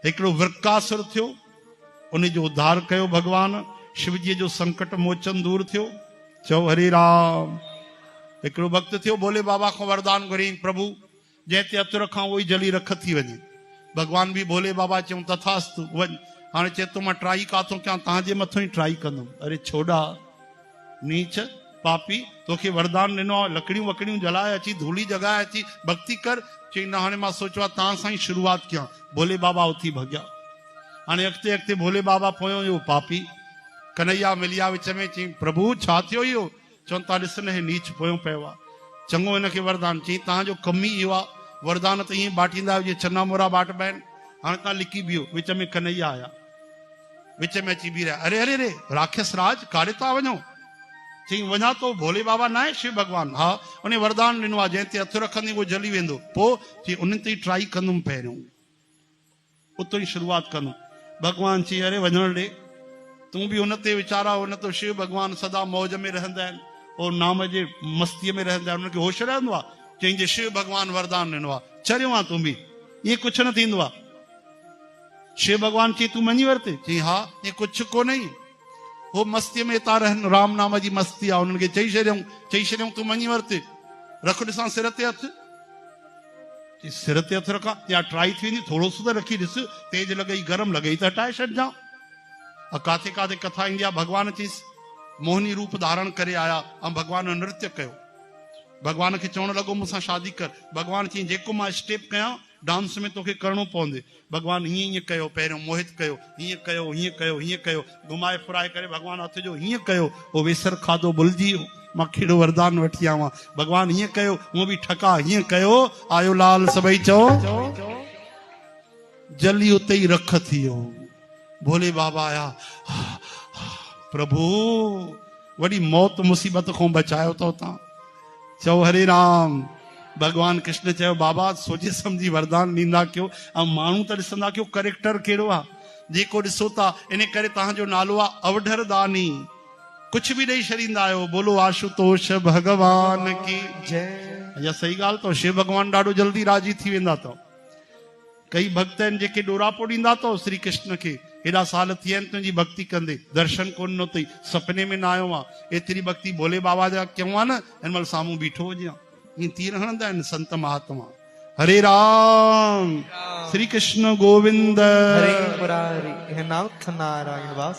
हिकिड़ो वृकासुर थियो, उन जो उद्धार कयो भगवान। शिवजी जो संकट मोचन दूर थियो। चओ हरे राम। हिकिड़ो भक्त थियो, भोले बाबा को वरदान घुरियईं, प्रभु जंहिं ते हथु रखां उहो ई जली रख थी वञे। भगवान भी भोले बाबा चऊं तथास्तु वञ। हाणे चए थो मां ट्राई काथो कयां, तव्हांजे मथां ई ट्राई कंदुमि। अरे छोड़ा नीच पापी, तोखे वरदान ॾिनो आहे, लकड़ियूं वकड़ियूं जलाए अची, धूली जगाए अची भक्ति कर। चई न हाणे मां सोचियो आहे तव्हां सां ई शुरूआत कयां। भोले बाबा उथी भॻिया। हाणे अॻिते अॻिते भोले बाबा पोयों इहो पापी कन्हैया मिलिया विच में। चई प्रभु छा थियो इहो? चवनि था ॾिस न हे नीच पोयों पियो आहे, चङो हिनखे वरदान। चई तव्हांजो कमु ई इहो आहे, वरदान त ईअं बांटींदा आहियो जीअं चना मोरा बाटबा आहिनि। हाणे तव्हां लिकी बीहो। विच में कन्हैया आया, विच में अची बीह रहिया। अरे अरे अरे राक्षस राज काॾे था वञो? चई वञा तो भोले बाबा न आहे शिव भगवान? हा, उन वरदान ॾिनो आहे जंहिं ते हथु रखंदी उहो जली वेंदो। पोइ चई उन ते ई ट्राई कंदुमि, पहिरियों उतो ई शुरूआत कंदुमि। भगवान चई अरे वञण ॾे, तूं बि उन ते वीचारा। उन तो शिव भगवान सदा मौज में रहंदा आहिनि और नाम जे मस्तीअ में रहंदा आहिनि, उनखे होश रहंदो आहे। चई जे शिव भगवान वरदान ॾिनो आहे, चरियो आहे तूं बि, ईअं कुझु न थींदो आहे। शिव भगवान चई तूं मञी वरिते? चई हा, ईअं कुझु कोन्हे, हो मस्तीअ में था रहनि, राम नाम जी मस्ती आहे। उन्हनि खे चई छॾियऊं तूं मञी वरिते, रख ॾिसां सिर ते हथु। सिर ते हथु रखां या ट्राई थी वेंदी, थोरो सो त रखी ॾिस, तेज लॻई गरम लॻई त हटाए छॾिजां। काथे काथे कथा ईंदी आहे, भगवान चईसि मोहिनी रूप धारण करे आया ऐं भगवान नृत्य कयो। भगवान खे चवणु लॻो मूंसां शादी कर। भगवान चई जेको मां स्टेप कयां डांस में तोखे करिणो पवंदे। भगवान हीअं हीअं कयो, पहिरियों मोहित कयो, हीअं कयो, हीअं कयो, हीअं कयो, घुमाए फिराए करे भगवान हथ जो हीअं कयो, उहो वेसर खाधो भुलिजी वियो। मां कहिड़ो वरदान वठी आवां। भगवान हीअं कयो, हूअं बि ठका, हीअं कयो, आयो लाल सभई चओ, जली उते ई रख थी वियो। भोले बाबा आया, प्रभु वॾी मौत मुसीबत खां बचायो अथव तव्हां। चओ हरे राम। भगवान कृष्ण चयो बाबा सोचे सम्झी वरदान ॾींदा कयो, ऐं माण्हू त ॾिसंदा कयो करेक्टर कहिड़ो आहे, जेको ॾिसो था। इन करे तव्हांजो नालो आहे अवढर दानी, कुछ भी ॾेई छॾींदा आहियो। बोलो आशुतोष भगवान की जय। अच्छा सही ॻाल्हि अथव, शिव भगवान ॾाढो जल्दी राजी थी वेंदा अथव। कई भक्त आहिनि जेके ॾोरापो ॾींदा अथव श्री कृष्ण खे, हेॾा साल थी विया आहिनि तुंहिंजी भक्ति कंदे, दर्शन कोन ॾिनो अथई, सपने में न आयो आहे। एतिरी भक्ति भोले बाबा जा कयूं आहे न, हिन महिल साम्हूं बीठो हुजे। ईअं तीर हणंदा आहिनि संत महात्मा। हरे राम, श्री कृष्ण गोविंद, हरे मुरारी, हे नाथ नारायण वास।